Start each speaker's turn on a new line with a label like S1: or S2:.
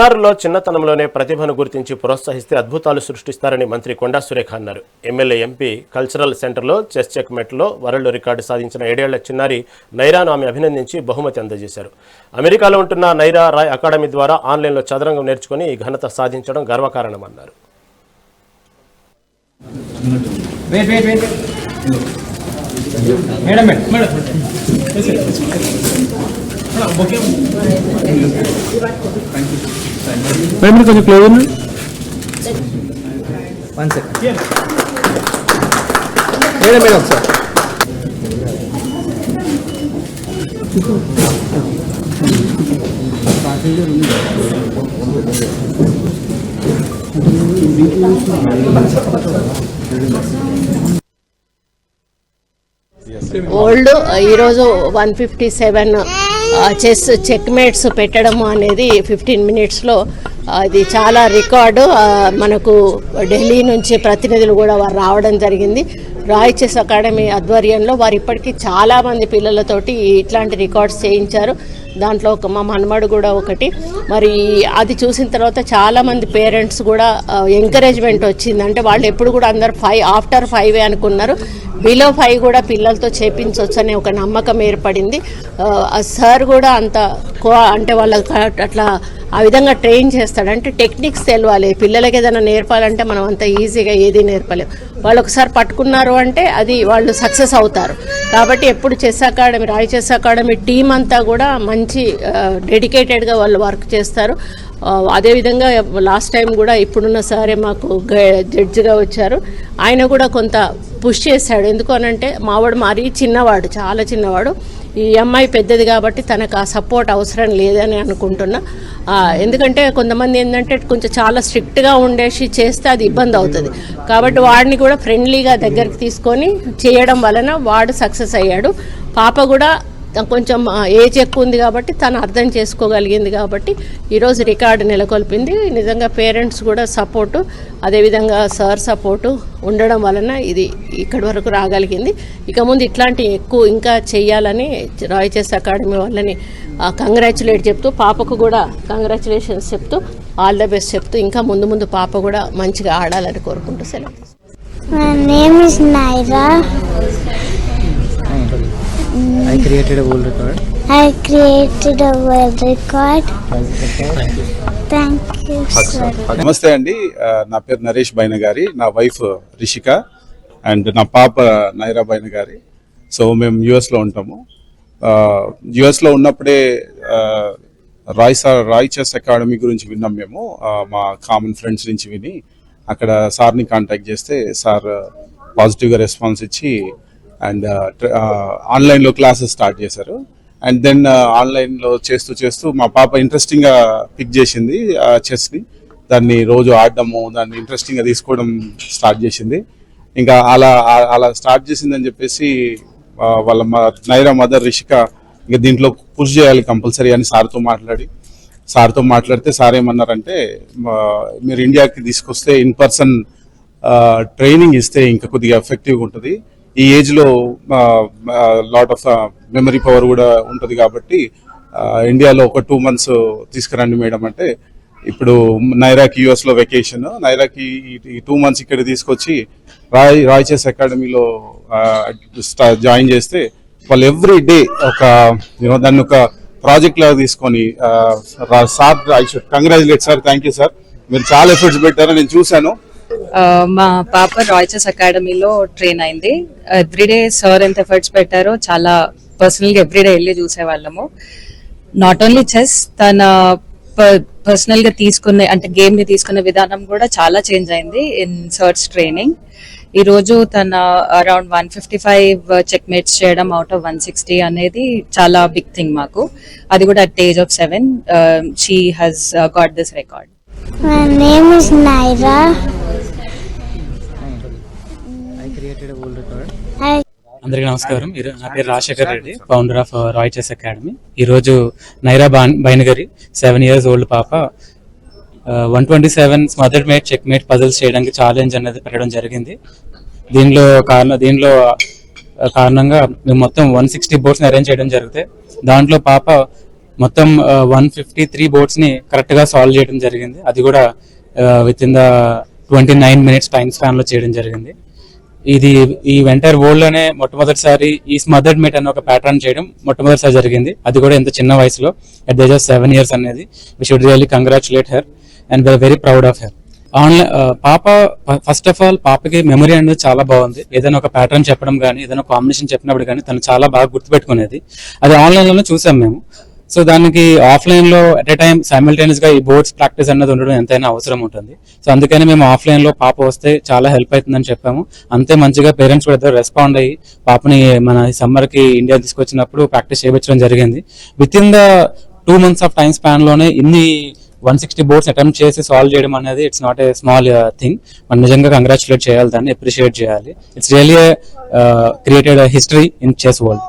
S1: చిన్నారుల్లో చిన్నతనంలోనే ప్రతిభను గుర్తించి ప్రోత్సహిస్తే అద్భుతాలు సృష్టిస్తారని మంత్రి కొండా సురేఖ అన్నారు. ఎమ్మెల్యే ఎంపీ కల్చరల్ సెంటర్లో చెస్ చెక్మెట్లో వరల్డ్ రికార్డు సాధించిన 7 ఏళ్ల చిన్నారి నైరాను ఆమె అభినందించి బహుమతి అందజేశారు. అమెరికాలో ఉంటున్న నైరా రాయ్ అకాడమీ ద్వారా ఆన్లైన్లో చదరంగం నేర్చుకుని ఈ ఘనత సాధించడం గర్వకారణమన్నారు.
S2: మేడం కొంచెం క్లోజ్ ఉంది. 1 సెకండ్ మేడం సార్.
S3: ఓల్డ్ ఈరోజు 157 చెస్ చెక్మేట్స్ పెట్టడం అనేది 15 మినిట్స్లో అది చాలా రికార్డు. మనకు ఢిల్లీ నుంచి ప్రతినిధులు కూడా వారు రావడం జరిగింది. రాయ్ చెస్ అకాడమీ ఆధ్వర్యంలో వారు ఇప్పటికీ చాలామంది పిల్లలతోటి ఇట్లాంటి రికార్డ్స్ చేయించారు. దాంట్లో మా మనమడు కూడా ఒకటి. మరి అది చూసిన తర్వాత చాలామంది పేరెంట్స్ కూడా ఎంకరేజ్మెంట్ వచ్చింది. అంటే వాళ్ళు ఎప్పుడు కూడా అందరు 5 ఆఫ్టర్ 5 అనుకున్నారు. బిలో 5 కూడా పిల్లలతో చేపించవచ్చు అనే ఒక నమ్మకం ఏర్పడింది. సార్ కూడా అంటే వాళ్ళకి అట్లా ఆ విధంగా ట్రైన్ చేస్తాడు. అంటే టెక్నిక్స్ తెలవాలి. పిల్లలకి ఏదైనా నేర్పాలంటే మనం అంత ఈజీగా ఏది నేర్పలేము. వాళ్ళు ఒకసారి పట్టుకున్నారు అంటే అది వాళ్ళు సక్సెస్ అవుతారు. కాబట్టి ఎప్పుడు chess academy, Rai chess academy team అంతా కూడా మంచి డెడికేటెడ్గా వాళ్ళు వర్క్ చేస్తారు. అదేవిధంగా లాస్ట్ టైం కూడా ఇప్పుడున్న సారే మాకు జడ్జిగా వచ్చారు. ఆయన కూడా కొంత పుష్ చేశాడు. ఎందుకు అనంటే మావాడు మరీ చిన్నవాడు, చాలా చిన్నవాడు. ఈ అమ్మాయి పెద్దది కాబట్టి తనకు ఆ సపోర్ట్ అవసరం లేదని అనుకుంటున్నా. ఎందుకంటే కొంతమంది ఏంటంటే కొంచెం చాలా స్ట్రిక్ట్గా ఉండేసి చేస్తే అది ఇబ్బంది అవుతుంది. కాబట్టి వాడిని కూడా ఫ్రెండ్లీగా దగ్గరికి తీసుకొని చేయడం వలన వాడు సక్సెస్ అయ్యాడు. పాప కూడా కొంచెం ఏజ్ ఎక్కువ ఉంది కాబట్టి తను అర్థం చేసుకోగలిగింది కాబట్టి ఈరోజు రికార్డు నెలకొల్పింది. నిజంగా పేరెంట్స్ కూడా సపోర్టు, అదేవిధంగా సార్ సపోర్టు ఉండడం వలన ఇది ఇక్కడి వరకు రాగలిగింది. ఇక ముందు ఇట్లాంటి ఎక్కువ ఇంకా చెయ్యాలని రాయ్ చెస్ అకాడమీ వాళ్ళని కంగ్రాచులేట్ చెప్తూ, పాపకు కూడా కంగ్రాచులేషన్స్ చెప్తూ, ఆల్ ద బెస్ట్ చెప్తూ ఇంకా ముందు ముందు పాప కూడా మంచిగా ఆడాలని కోరుకుంటూ సెలవు.
S4: My name is Naira.
S2: I created a world record.
S4: I created a world record. Thank you, sir.
S5: నమస్తే అండి, నా పేరు నరేష్ బైనగారి, నా వైఫ్ రిషిక అండ్ నా పాప నైరా బైనగారి. సో మేము యుఎస్లో ఉంటాము. యుఎస్లో ఉన్నప్పుడే రాయ్ చెస్ అకాడమీ గురించి విన్నాం మేము. మా కామన్ ఫ్రెండ్స్ నుంచి విని అక్కడ సార్ని కాంటాక్ట్ చేస్తే సార్ పాజిటివ్గా రెస్పాన్స్ ఇచ్చి అండ్ ఆన్లైన్లో క్లాసెస్ స్టార్ట్ చేశారు. అండ్ దెన్ ఆన్లైన్లో చేస్తూ మా పాప ఇంట్రెస్టింగ్గా పిక్ చేసింది చెస్ని. దాన్ని రోజు ఆడడము, దాన్ని ఇంట్రెస్టింగ్గా తీసుకోవడం స్టార్ట్ చేసింది. ఇంకా అలా స్టార్ట్ చేసిందని చెప్పేసి వాళ్ళ నైరా మదర్ రిషిక ఇంకా దీంట్లో పుష్ చేయాలి కంపల్సరీ అని సార్తో మాట్లాడితే సార్ ఏమన్నారంటే, మీరు ఇండియాకి తీసుకొస్తే ఇన్ పర్సన్ ట్రైనింగ్ ఇస్తే ఇంకా కొద్దిగా ఎఫెక్టివ్గా ఉంటుంది. ఈ ఏజ్లో లాట్ ఆఫ్ మెమరీ పవర్ కూడా ఉంటుంది కాబట్టి ఇండియాలో ఒక 2 months తీసుకురండి మేడం అంటే, ఇప్పుడు నైరాకి యుఎస్లో వెకేషన్, నైరాకి ఈ 2 months ఇక్కడ తీసుకొచ్చి రాయ్ చెస్ అకాడమీలో జాయిన్ చేస్తే వాళ్ళు ఎవ్రీ డే ఒక దాన్ని ఒక ప్రాజెక్ట్ లాగా తీసుకొని sir I should congratulate sir. Thank you sir, మీరు చాలా ఎఫర్ట్స్ పెట్టారు, నేను చూశాను.
S6: మా పాప రాయ్ చెస్ అకాడమీలో ట్రైన్ అయింది. ఎవ్రీడే సార్ ఎంత ఎఫర్ట్స్ పెట్టారో చాలా పర్సనల్గా ఎవ్రీడే వెళ్ళి చూసేవాళ్ళము. నాట్ ఓన్లీ చెస్, తన పర్సనల్ గా తీసుకునే అంటే గేమ్ ని తీసుకునే విధానం కూడా చాలా చేంజ్ అయింది ఇన్ సర్చ్ ట్రైనింగ్. ఈ రోజు తన అరౌండ్ 155 చెక్మేట్స్ చేయడం అవుట్ ఆఫ్ 160 అనేది చాలా బిగ్ థింగ్ మాకు. అది కూడా at age of 7 she has got this record.
S4: My name is Naira.
S2: I created a world record.
S7: అందరికీ నమస్కారం. నా పేరు Rajasekhar Reddy, founder of Rai chess academy. ఈరోజు నైరా బైనగరి 7 years ఓల్డ్ పాప 127 smother mate check mate puzzles చేయడానికి ఛాలెంజ్ అనేది పెట్టడం జరిగింది. దీనిలో కారణంగా మేము మొత్తం 160 బోర్డ్స్ని అరేంజ్ చేయడం జరిగితే దాంట్లో పాప మొత్తం 153 బోర్డ్స్ ని కరెక్ట్ గా సాల్వ్ చేయడం జరిగింది. అది కూడా with in the 29 minutes time span లో చేయడం జరిగింది. ఇది ఈ ఎంటైర్ వరల్డ్ లోనే మొట్టమొదటిసారి ఈ స్మదర్డ్ మీట్ అనే ఒక ప్యాటర్న్ చేయడం మొట్టమొదటిసారి జరిగింది. అది కూడా ఇంత చిన్న వయసులో at the age of 7 years అనేది. We should really congratulate her and we are very proud of her. Online పాప ఫస్ట్ ఆఫ్ ఆల్ పాపకి మెమరీ అనేది చాలా బాగుంది. ఏదైనా ఒక ప్యాటర్న్ చెప్పడం కానీ ఏదైనా కాంబినేషన్ చెప్పినప్పుడు కానీ తను చాలా బాగా గుర్తుపెట్టుకునేది. అది ఆన్లైన్ లోనే చూసాం మేము. సో దానికి ఆఫ్లైన్ లో అట్ ఏ టైం సైమల్టేనియస్ గా ఈ బోర్డ్స్ ప్రాక్టీస్ అన్నది ఉండడం ఎంతైనా అవసరం ఉంటుంది. సో అందుకని మేము ఆఫ్లైన్ లో పాప వస్తే చాలా హెల్ప్ అవుతుందని చెప్పాము. అంతే మంచిగా పేరెంట్స్ కూడా రెస్పాండ్ అయ్యి పాపని మన సమ్మర్ కి ఇండియా తీసుకొచ్చినప్పుడు ప్రాక్టీస్ చేయించడం జరిగింది. With in the 2 months of time span లోనే ఇన్ని 160 బోర్డ్స్ అటెంప్ట్ చేసి సాల్వ్ చేయడం అనేది it's not a small thing. మనం నిజంగా కంగ్రాచులేట్ చేయాలి, దాన్ని అప్రిషియేట్ చేయాలి. It's really created history in chess world.